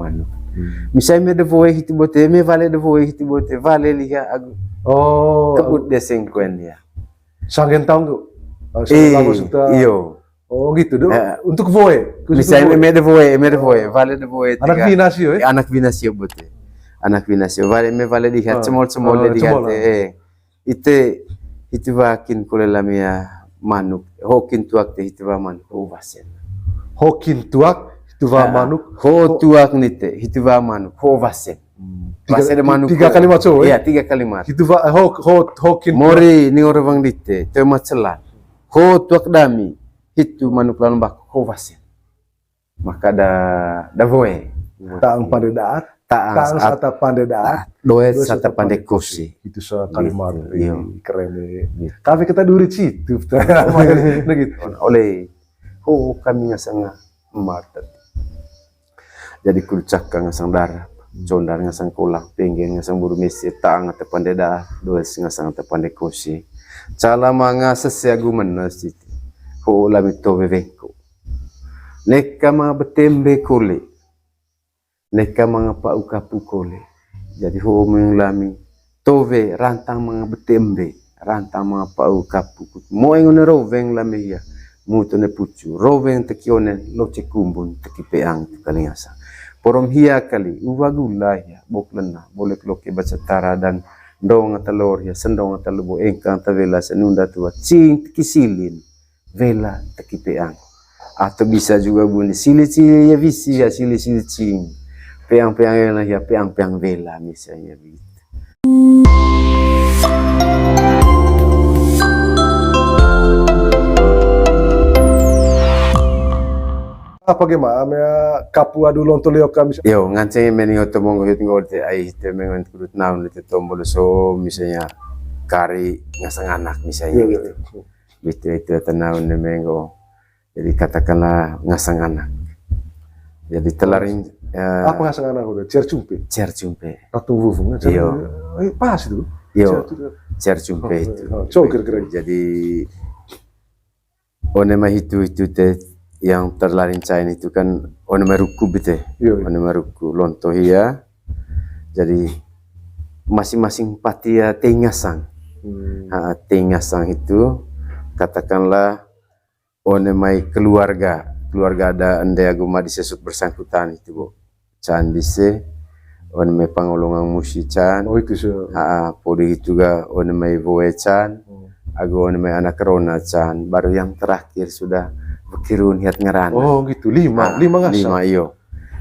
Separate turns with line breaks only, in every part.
manuk. Misalnya me de voe hiti bote, me vale de voe hiti bote, vale liha agu. Kebut deseng kuen ya.
Sangen tahu tuh.
Iyo.
Oh gitu dong. Untuk voe.
Misalnya me de voe, vale de voe.
Anak binasio
Anak binasio bote. Anak binasio, vale me vale liha cemol de digante. Itu wakin kulela mia manuk. Hokin tuak te itu wa manuk ovasen.
Hokin tuak itu wa manuk.
Ho tuak nite itu wa manuk ovasen.
Tiga kalimat so.
Iya, 3 kalimat.
Itu wa hokin.
Mori ni orang dite, te macelan. Ho tuak dami itu manuk lalu bak ovasen. Maka da voe.
Taang pada daat. Taang sata pande daat.
Doe sata pande kosi.
Itu kalimat keren nih.
Gitu.
Tapi kita duri situ. Gitu.
Oleh kami ngasang martet. Jadi kucak ngasang darah, condar ngasang kolang, pengen ngasang buru mesi, taang ate pande daat, doe ngasang ate pande kosi. Cala manga sesiagu menas itu. Lami tobe vengko. Neka mga betembe kole. Neka mga paukapu kole. Jadi meng lami tove rantang mga betembe, rantang mga paukapu. Mo engone roveng lami ya. Muto ne pucu, roveng tekione loce kumbun tekipeang kalingasa. Porom hia kali uwagula ya boklena boleh loke baca tara dan dong atalor ya sendong atalubo engkang tavela senunda tua cing kisilin vela tekipeang. Atau bisa juga bunyi sili-sili ya visi ya sili-sili cing. Peang-peang ya peang-peang vela misalnya gitu.
Apa gimana? Kapua dulu untuk liok kami.
Yo nganceng meni otomong hit ngorte ai te mengon kudut naun te tombol so misalnya kari ngasang anak misalnya gitu. Gitu itu tenaun ne mengo. Jadi katakanlah ngasang anak. Jadi telaring
apa ngasang anak udah? Cercumpe.
Ratu
wuvung.
Iya.
Pas itu.
Iya. Cercumpe itu.
Coker.
Jadi onema itu te yang terlaring cain itu kan onema ruku bete. Onema ruku lonto hia. Jadi masing-masing patia tengasang. Tengasang itu katakanlah onemai keluarga ada ande agama disesut bersangkutan itu bu can dise onemai pangolongan musi can
itu
podi juga onemai voe can ago onemai anak rona can baru yang terakhir sudah berkirun hiat ngerana
gitu 5 ngasang
iyo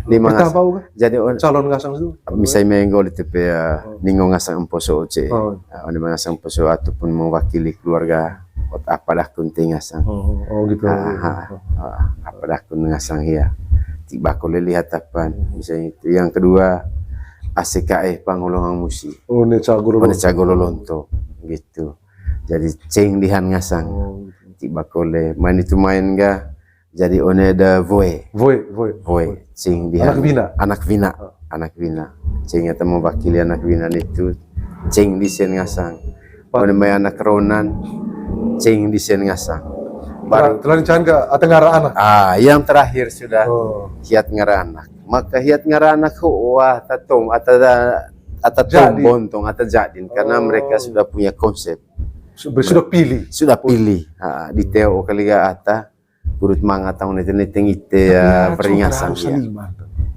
5 ngasang jadi
calon ngasang itu
misalnya menggol itu ningo ngasang emposo oce onemai ngasang emposo ataupun mewakili keluarga apalah kunting ngasang
gitu
apalah kun ngasang ya tiba ko lihat apa misalnya itu yang kedua ACKE pangolongan musi
ne
cagololonto gitu jadi ceng dihan ngasang tiba ko main itu main ga jadi one ada voe ceng dihan anak vina ceng eta mewakili anak vina itu ceng disen ngasang one main anak ronan cing disen ngasang
baru telah dicahan ke atau ngara anak
yang terakhir sudah hiat ngara anak maka hiat ngara anak wah tatom atau bontong atau jadin karena mereka sudah punya konsep
sudah pilih
di teo kaliga ata urut manga tahun itu ite peringasan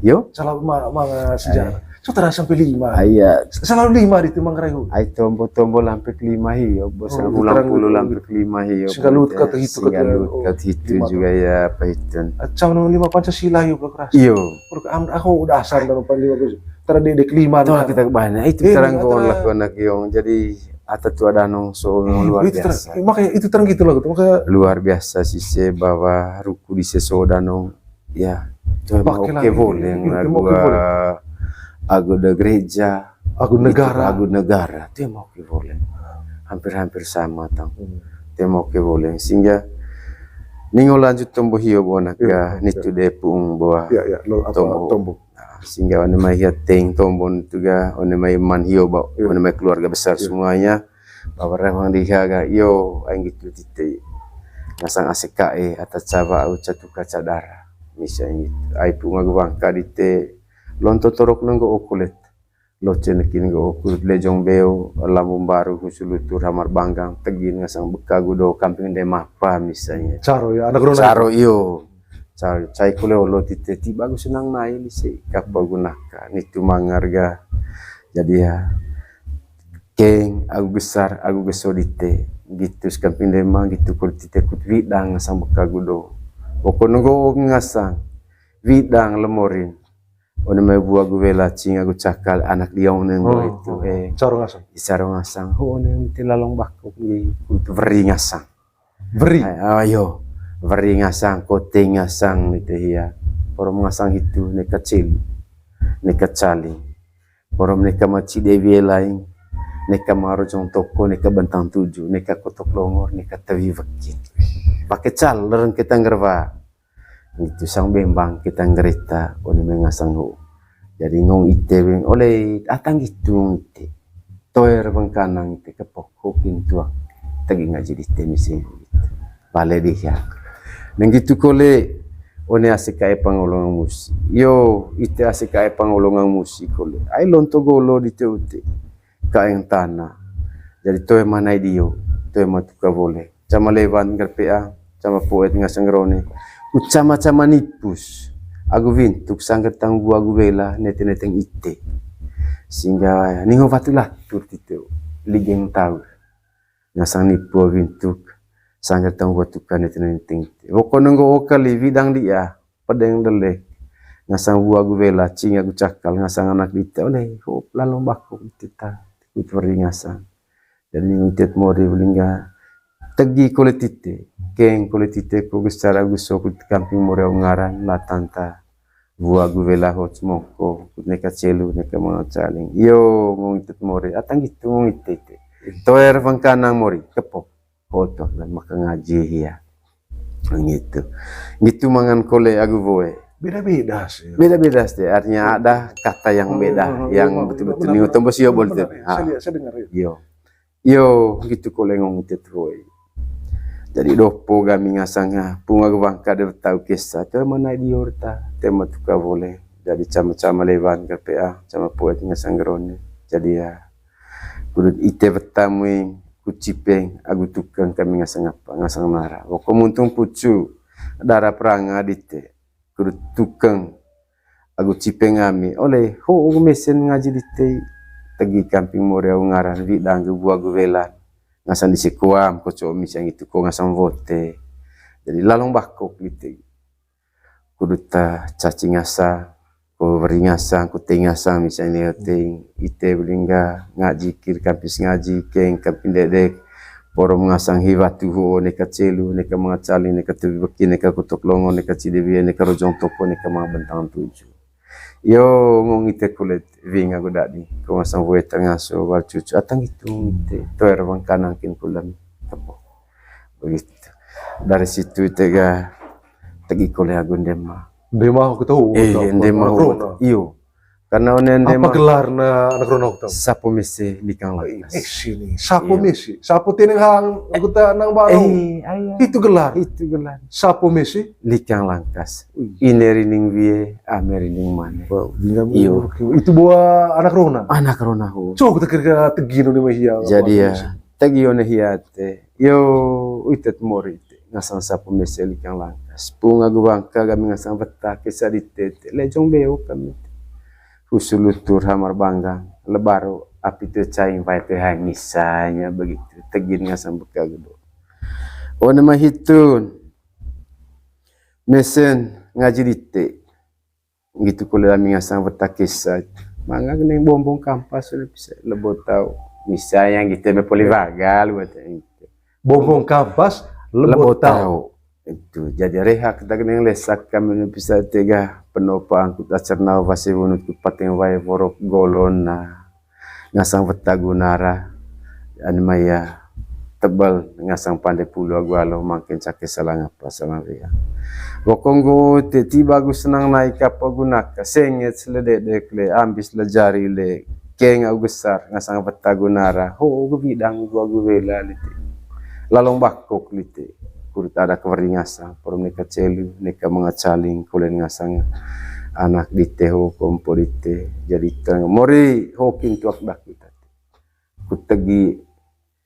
yo
salah manga sejarah so terasa sampai 5
iya
selalu 5 di timang rehu
ai tombol sampai 5 hiyo bosan ulang puluh sampai 5 hiyo
singgalut kata
itu juga ya apa itu
acam 5 Pancasila hiyo keras
iyo
aku udah asal dalam 5 terdedek 5
tuh kita banyak itu terang kawan anak yang jadi atau tuh ada nong so luar biasa
makanya itu terang gitu loh makanya
luar biasa sih bahwa ruku di sesodanong ya coba oke boleh Agu da gereja,
agu
negara, itu yang mau ke boleh, hampir sama tang, itu yang mau ke boleh, sehingga ningo lanjut tumbuh hiyo bona ka nitu depung bawa
tombo,
sehingga one mai hiateng tombon juga one mai man hiyo bawa, one mai keluarga besar semuanya, bawa remang dihaga, yo aing gitu tite, ngasang ACKE atas cawa au catuka cadara, misalnya, ai punga bangka dite lonto torok nanggo okulet loce nekin go okulet lejong beo lambung baru kusulutur hamar banggang tegin ngasang bekagu do kamping de mapa misalnya
Caro ya, anak rona.
caro iyo caro cai kule olo tite ti bagus senang naik lise kapal gunakan itu mangarga jadi ya keng aku besar aku gesodite gitu kamping de mang gitu kulit tite kut widang ngasang bekagu do pokok nunggu ngasang widang lemorin ono mai buah gue lacing aku cakal anak dia nenggo itu
Caro ngasang.
isaro ngasang neng tilalong bakok ni kutu veri ngasang
Beri.
ayo veri ngasang kote ngasang itu ya porom ngasang itu neka celu neka cali porom neka maci dewi lain neka maro jong toko neka bentang tujuh neka kotok longor neka tawi vakit pakai cal leren kita ngerva itu sang bembang kita ngerita ono mengasang ho jadi ngong ite wing oleh atang gitu ite toer bangkanang ite kepok hokin tua tagi ngaji di temisi bale dia neng gitu kole one asik kae pangolongan musik yo ite asik kae pangolongan musik kole ai lonto golo di teute kaeng tanah jadi toer manai dio toer matuka boleh cama levan ngerpea cama poet ngasang rone ucama-cama nipus aku vintuk sangger tanggu aku bela nete-neteng ite sehingga ningo fatulah tur titeu ligeng tahu ngasang nipu vintuk sangger tanggu tukan nete-neteng ite pokok nunggu kali bidang dia pedeng delek ngasang buah aku bela cing aku cakal ngasang anak ite oleh hop lalu baku kita itu ngasang dan ningo tet mori belingga tegi koletite keng koletite ko gusara guso kut kamping more ngaran la tanta buah guvela hot smoko neka celu neka mga caling yo ngitet more atang gitu ngitete toer pangkanang mori kepok foto dan maka ngaji ya gitu mangan kole agu boe
Beda-beda sih.
beda-beda sih artinya ada kata yang beda yang betul-betul nih tombos yo boleh
Saya dengar itu.
yo gitu kole ngitet boe jadi dopo kami ngasangnya punga bangka de tahu kisah tu mana diorta tema tuka boleh jadi cama-cama levan KPA cama poet ngasang grone jadi ya kudu ite betamu kucipeng agu tukang kami ngasang apa ngasang nara pokok muntung pucu darah perang adite kudu tukang agu cipeng ami oleh ho mesin ngaji dite tegi kamping moreau ngaran widang buah guvelan ngasang di sikuam ko misang itu ko ngasang vote jadi lalong bakok gitu kudu ta cacing ngasang ko beri ngasang ko teng ngasang misalnya teng ite belingga ngaji kir kampis ngaji keng kampin dedek porom ngasang hiwatu ho neka celu neka mga cali neka tubi beki neka kutok longo neka cidewi neka rojong toko neka mga bentang tujuh yo ngong ite kulit vinga godadi ko ngasang voe ngaso wal cucu atang itu ite toer bang kanang kin kulam tepo begitu dari situ tega tegi kole agundema
Dema aku tahu.
ndema iyo karena onen
Apa
ndema
gelar na anak rona aku tahu.
sapo mese likang lakas
Sini. Sapo Messi. Sapo tineng hang aku ta nang baru.
ayah
Itu gelar.
itu gelan
Sapo Messi.
likang langkas inerining vie amerining mane Iyo.
Itu buah anak rona.
anak ronahu
Coba kita kira tegino ni mahia.
jadi ya tagi one hiate yo uitet mori ngasang sapo mese likang langkas punga gubangka kami ngasang beta kisah ditete lejong beo kami usulutur hamar banggang lebaro api tu caing pai tu hai misalnya begitu tegin ngasang beka gedo ona mahitun mesen ngaji dite gitu kule kami ngasang beta kisah mangga neng bombong kampas sudah bisa lebo tahu misalnya gitu me polivagal buat itu
Bombong kampas
lebo tahu itu jadi reha kita neng lesak kami bisa tega penopa angkut acerna vasi bunut pateng wae borok golon na ngasang petagunara maya tebal ngasang pandai pulu agualo makin cake salang apa sama dia bokonggo ti bagus senang naik apa gunaka senget seledek le ambis lejari le keng au besar ngasang petagunara ho bidang gua bela lite lalong bakok lite kurut ada kewari ngasang porom neka celu neka mga caling kulen ngasang anak dite ho kompo dite jadi tang mori hoking tuak dak kita kutegi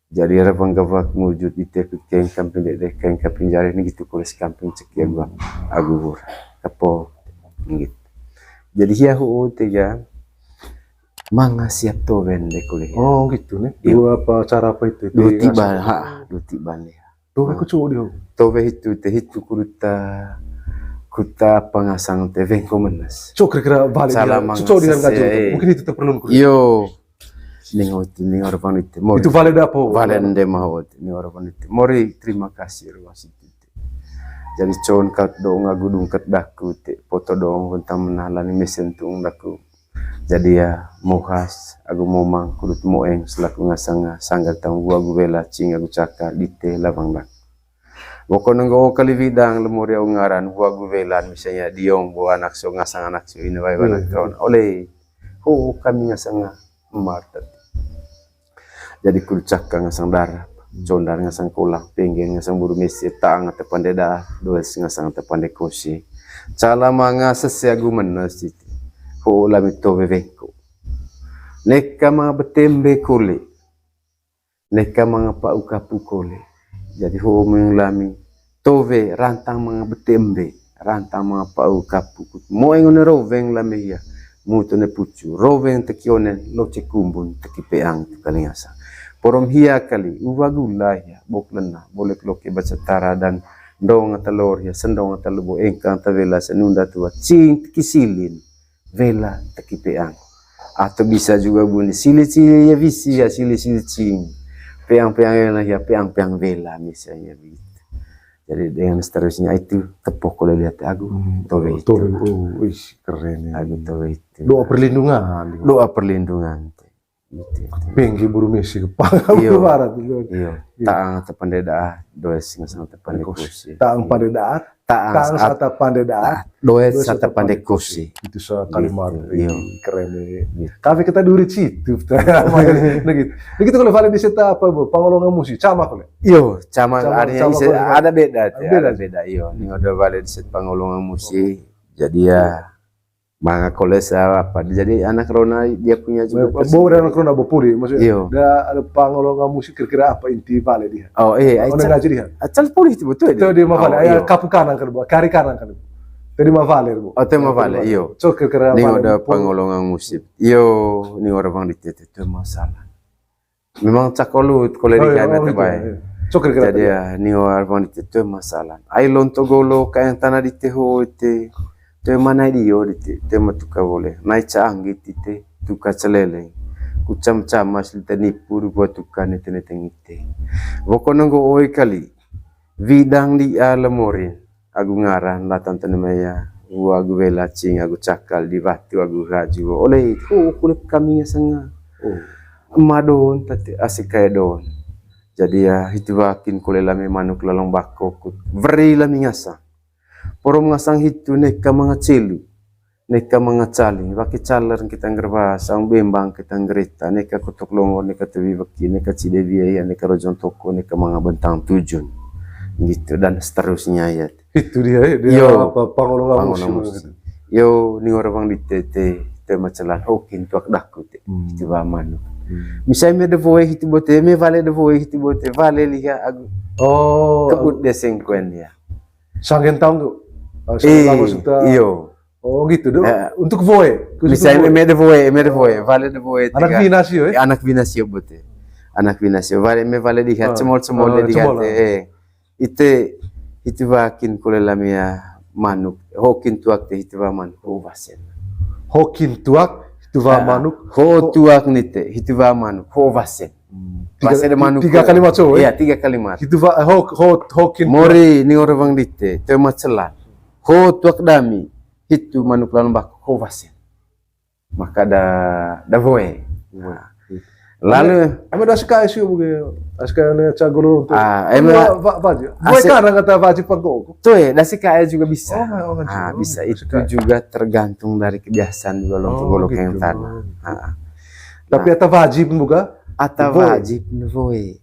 jadi rabang gavak mujud dite keng kamping dek keng kamping jari ini gitu kulis kamping cekia gua agur kapo gitu jadi ya ho tiga manga siap toven dek kuliah
Oh gitu nih.
Iya.
Dua apa cara apa itu?
duti ban ha duti ban ya
Tuh aku coba dia.
tove itu te itu kuta pengasang te vengko menas
Coba kira-kira balik dia.
Salah
Coba dia
mangsa,
nggak jauh.
eh.
Mungkin itu perlu.
yo ning orang itu mori
Itu valid apa?
valende mahot ni orang itu mori terima kasih ruas itu jadi con kat do ngagudung kat daku te foto dong tentang menalani mesin tung daku jadi ya mohas aku momang kudut moeng selaku ngasanga sanggar tang gua bela cing aku cakar dite lavang dak boko nenggo kali bidang lemuri au ngaran gua belan misalnya diong bu anak so ngasang anak so ini bae banak kawan oleh ho kami ngasanga martat jadi kurcak ngasang darah condar ngasang kulang pengen ngasang buru mesi taang ate pandeda dua ngasang ate pande kosi cala manga sesiagu menas itu ho lami to beveko neka mga betembe kole neka mga paukapu kole jadi ho menglami tove rantang mga betembe rantang mga paukapu mo engon roveng lami ya muto ne pucu roveng tekione lo cekumbun tekipeang kalingasa porom hia kali uwagullah ya boklena boleh loke bacatara dan ndong telur ya sendong telubo engkang tavela senunda tua cing kisilin vela tekipeang atau bisa juga bunyi sili-sili ya visi ya sili-sili cing peang-peang ya peang-peang vela misalnya begitu jadi dengan seterusnya itu tepuk kalau lihat aku tove itu
wih keren ya.
aku tove itu
Doa perlindungan.
gitu.
Penggi buru mesi kepala
Iyo.
barat.
Iyo, taang tepandeda doa singa sang tepande kusi.
Taang pada daat, taang sata pandai daat,
doa sata pande kusi.
itu soal kalimat
Iya.
keren ya.
Gitu.
Tapi kita durit situ, begitu kalau valen di seta apa bu, pangolongan musik, sama kalau.
Iyo, sama
Sama-
artinya
sama
isi-
kalau-
ada beda, teh,
beda.
ada beda. Iyo, ini udah balik di set pangolongan musik. Jadi ya, manga kolesa apa? Jadi anak Rona dia punya juga.
Bawa dan krona bopuri, maksudnya.
Iya.
Ada pangolongan musik kira-kira apa inti valen dia?
Oh iya,
Orang ngaji dia.
acal pulih itu betul.
Itu dia mah valen,
Oh,
ayah
iyo.
kapu kanan kan bu, kari kanan kan bu. Jadi mah valen bu.
Oh, itu mah valen, iyo.
So kira-kira
Ini
valen
udah
bu.
pangolongan musik. Iyo, ini orang bang ditete itu masalah. Memang cakolut kalau di kana
gitu,
terbaik.
iya. So kira-kira
Jadi ya, ni orang bang ditete masalah. Ai lonto golo kayak tanah diteho itu. Te mana dio dite, te matuka boleh. Nai caang gitu te, tuka celele. Kucam-cam masih tenipu buat tuka nete-nete ngite. Boko nunggu oi kali. Vidang di alamorin. Agu ngaran latan tenemaya. Agu bela cing, agu cakal di batu, agu raju. Oleh itu, kulit kami sanga. Madon, tati asik kayak don. Jadi ya, itu wakin kulela me manuk lalong bako. Veri lami ngasa. Porom ngasang hitu neka mga celu, neka mga cali, baki caler kita ngerbas, ang bembang kita ngerita, neka kutuk longo, neka tebi baki, neka cidebiaya, neka rojon toko, neka mga bentang tujun, gitu dan seterusnya ya.
Itu dia
Yo,
apa pangolongan
Pangolongan
musik.
musik. Yo ni orang bang ditete, te macelan hokin tuak daku te, itu manu. Misalnya me de voe hitu bote, me vale de voe hitu bote, vale liha agu
Oh,
kebut desengkuen ya.
sangen tahu tuh. Lagu sudah.
Iyo.
Oh gitu dong.
Ya.
Untuk voe. khusus
Misalnya
untuk voe.
me de voe, vale de voe.
Anak binasio ya.
Anak binasio bote. Anak binasio, vale dihat, cemol
cemol.
dihat. Itu vakin kulela mia manuk, hokin tuak te itu va manuk, ho vasen.
Hokin tuak itu va manuk.
Ho tuak nite, itu va manuk, ho vasen. Vasen de manuk.
Tiga kalimat so.
Iya, 3 kalimat.
Itu va hokin.
Mori ni orang bang dite, te macelan. Ho tuak dami, itu manuk lalu bak ho vasen. Maka da voe. Nah. Lalu
Ame dah sekai sih bukan. Sekai ne cagolo untuk. Vaji. Voe
Asik.
kan kata vaji pangko.
tuh ya, dasi kaya juga bisa.
Oh,
Bisa itu juga tergantung dari kebiasaan juga golok
gitu.
yang tanah.
Tapi eta vaji pun buka.
Atau
Voe.
wajib voe.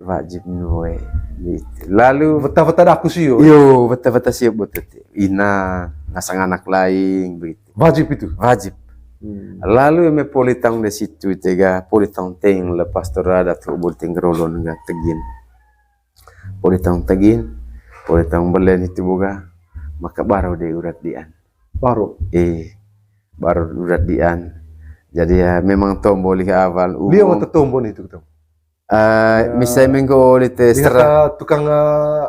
wajib nuwe gitu. Lalu
Beta-beta aku sih yo.
yo beta siap buat itu ina ngasang anak lain begitu
Wajib itu.
wajib. Lalu me politang de situ tega politang teng lepas torada tu bulting rolon nggak tegin politang tegin politang belen itu boga maka baru de urat dian
Baru.
baru urat dian jadi ya memang tombol awal
Dia mau tombon itu ketemu.
misalnya mengko lite
Dia
serah
tukang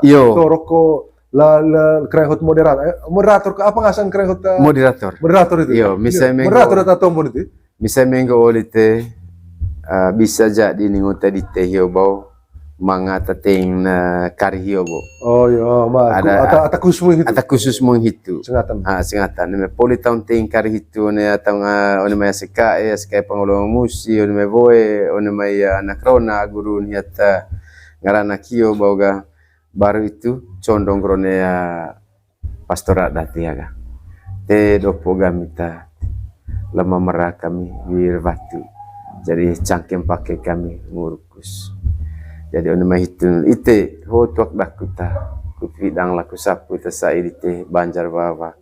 Yo.
toroko la kerehot moderator ke apa ngasan kerehot moderator itu.
Yo, misalnya
moderator atau tombon itu.
misalnya mengko lite bisa jadi ninguta di teh bau mangata teng na kari hiobo
Oh iya, ata kusmu itu.
ata khusus menghitu
Sengatan.
singatan me politang teng kari hitu ne atau one mai seka pangulong musi one mai boe one mai anak rona guru niata ngarana kio boga baru itu condong krone pastorat datiaga te dopo gamita lama merah kami wir batu jadi cangkem pakai kami ngurkus jadi ono mah itu ite ho tuak dakuta ku bidang laku sapu ta sai ite banjar bawa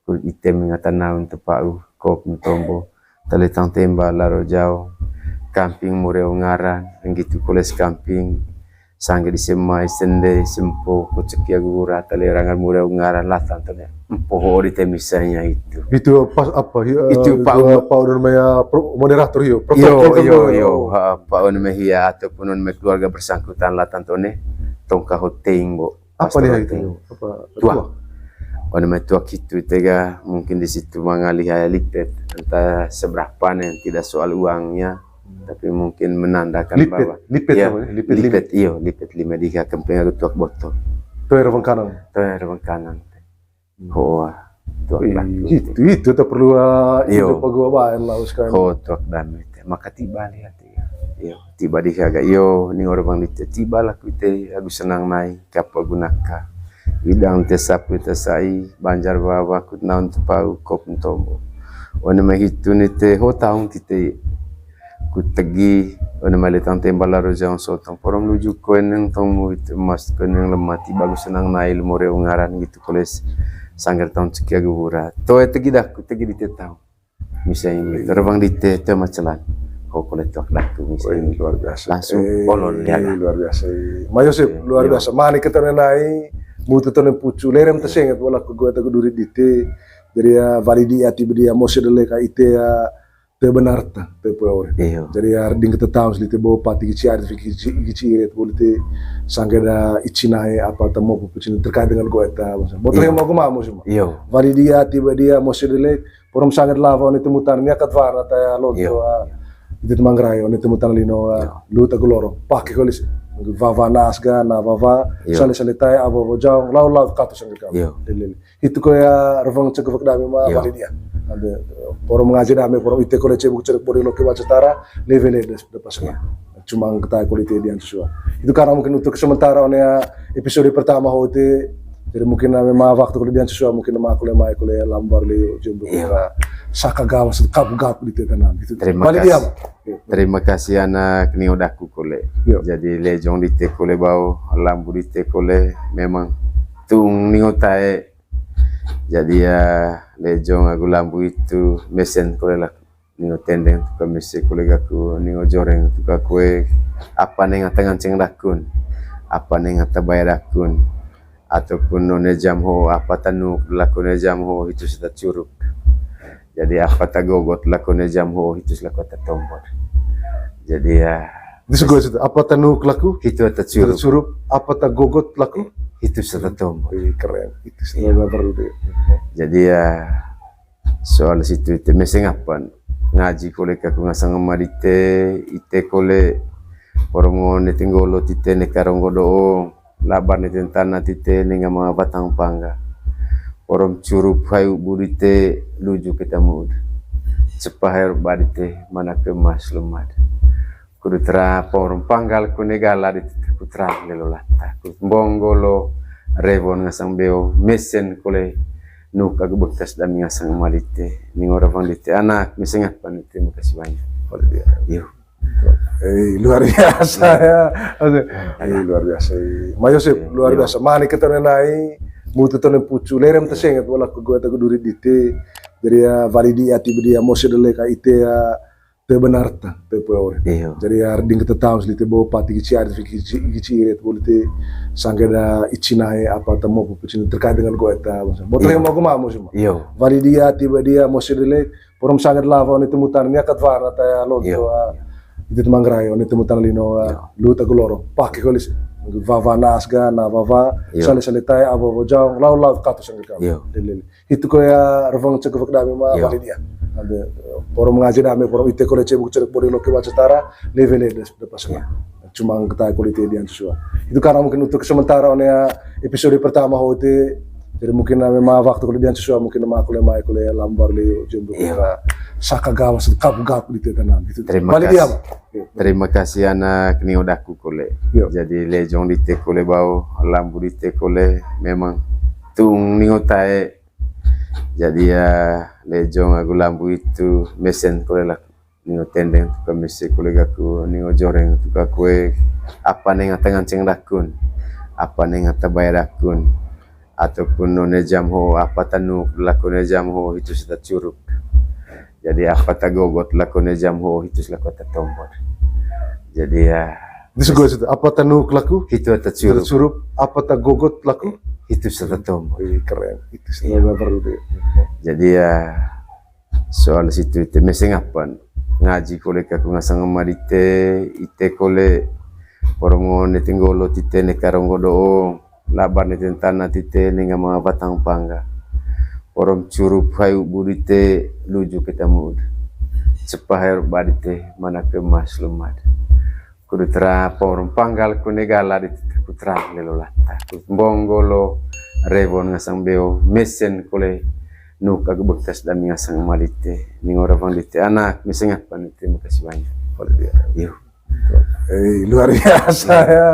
ku ite mengatan naun tepau kop tombo talitang temba laro jauh camping mureu ngaran gitu koles camping sangge di semai sende sempo ku cekia gura talerangan mureu ngaran latan tane empoh ite misalnya itu
Pas apa?
Itu Pak
namanya moderator yo.
Yo, Pak on mehia ataupun on keluarga bersangkutan lah tantone tongka hoteng bo.
Apa dia itu? Apa?
Tua. On tua gitu tega mungkin di situ mengalih lipet entah seberapa yang tidak soal uangnya tapi mungkin menandakan bahwa
lipet
lipet 5 diga kempeng aku tuak botol.
Tuh rewan kanan. Itu tak perlu itu pagawaan lah sekarang.
Tuak dami maka tiba lihat tiba di kaga ni orang bang tiba lah kita aku senang naik kapal gunaka bidang tesapu tesai banjar bawa kut naun tepau kop tombo one mahitu nite ho taung tite kutegi one malitang tembala rojang sotong porom luju koen tong itu mas koen lemati bagus senang naik lumore ngaran gitu koles sanggar tahun sekia gura to tegi dah kutegi dite tahu misalnya terbang dite te macelan kolet tuak daku misalnya
luar biasa
langsung polon ya
luar biasa Mayosip luar biasa mani ketanenai mutu tone pucu lerem tesenget wala ko gua tagu durit dite jadi ya validi ati dia mose dele ka ite ya te benarta te poe jadi ya ding ketetaus lite bo pati gici ar gici ret bolite sanggeda icinae apa temo pucin terkait dengan gua eta botol yang mau mau semua validi ati dia mose dele porom sangat lava ni temutarnya katwara ta ya lonto itu mangrai oni temutan lino lu taguloro pakai kolis vava nasga na vava sale tai abo jauh lau katus yang kau itu ko ya rovang cekuk dami ma bali dia ada porom ngaji dami porom ite kole cebuk ceruk bori loke wacetara level des pasang cuma kita kulit dia sesuatu itu karena mungkin untuk sementara oni episode pertama hote jadi mungkin memang waktu kuliah sesuatu mungkin nama kuliah lambar leo jumbo saka gawas gap di tenan itu
terima kasih anak ni udah kule jadi lejong di te kule bau lambu di te kule memang tung ni otae jadi ya lejong aku lambu itu mesen kule lah ni tendeng tu mesen kule gaku ni joreng tu kue apa neng tangan ceng dakun apa neng bayar dakun ataupun none jamho apa tanuk lakone jamho itu sudah curug jadi apa tagogot lakone jamho itu sudah kota tombol jadi ya
itu segala apa tanuk laku
itu ada
curug apa tagogot laku
itu sudah tombol
keren itu sudah perlu deh
jadi ya soal situ itu meseng apa ngaji kole kaku ngasang marite ite kole porongon netinggolo tite nekaronggo doong labar ni tentana tite ninga mga batang pangga orom curup hayu burite luju kita mud cepahir badite mana kemas lumad kudu tra porom panggal kunegala di putra lelolata bonggolo revon ngasang beo mesen kole nuk aku bekas dan ngasang malite ning ora vandite anak mesengat panite makasih banyak
oleh dia
yuk
Luar biasa ya. Luar biasa. Mayosip luar biasa. Mani kita nenai mutu tonen pucu lerem tersengat wala ko gota ko duri dite dari ya validi ati bedia mose dele ka ite ya te benarta te poore. Jadi ya ding kita tahu lite bo pati kici ar kici ret bolite sangeda icinae apa temo pucin terkait dengan gota. Botol yang mau ko mamo semua. Validi ati bedia mose dele porom sangat lava ni temutan ni akat vara ta ya lonto itu mangrai oni temutan lino luta goloro pakai kolis vava nasga na vava sale tai abo jauh lau katu sangka itu ko ya rovang cekuk dami ma bali dia ade poro mengaji dami poro ite kole cebuk cerek bodi loke wacetara level des pasang cuma kita kulit dia sesuatu itu karena mungkin untuk sementara oni episode pertama hote jadi mungkin memang waktu kuliah sesuatu mungkin nama kuliah lambar le jumbo saka gawas gap di tanah itu.
Terima kasih anak ni odaku kole. Jadi lejong di te kole bau lambu di te kole memang tung ni otae. Jadi ya lejong aku lambu itu mesen kole lah ni tendeng tu mesen kole aku ni joreng tu aku apa neng atangan ceng dakun apa neng atabayar dakun ataupun none jam ho apa tanuk lakone jam ho itu sudah curug. Jadi apa tak gogot lakunya jam ho itu selaku tak tombol. Jadi ya.
Itu segala itu. Apa tanuk laku?
Itu tak curup.
Apa tak gogot laku?
Itu sudah tombol.
Keren. Itu sudah baru deh.
Jadi ya soal situ itu meseng apa? Ngaji kole kaku ngasang marite ite kole porongon netinggolo tite nekarongo doong laban netentana tite nenga mga batang pangga. Orang curup hayu budite luju ketemu sepahir badite mana kemas lumad kudu tra orang panggal ku negala di putra lelolata bonggolo revon ngasang beo mesen kole nuka gebektas dan ngasang malite ning ora pandite anak mesengat panite makasih banyak.
Luar biasa ya.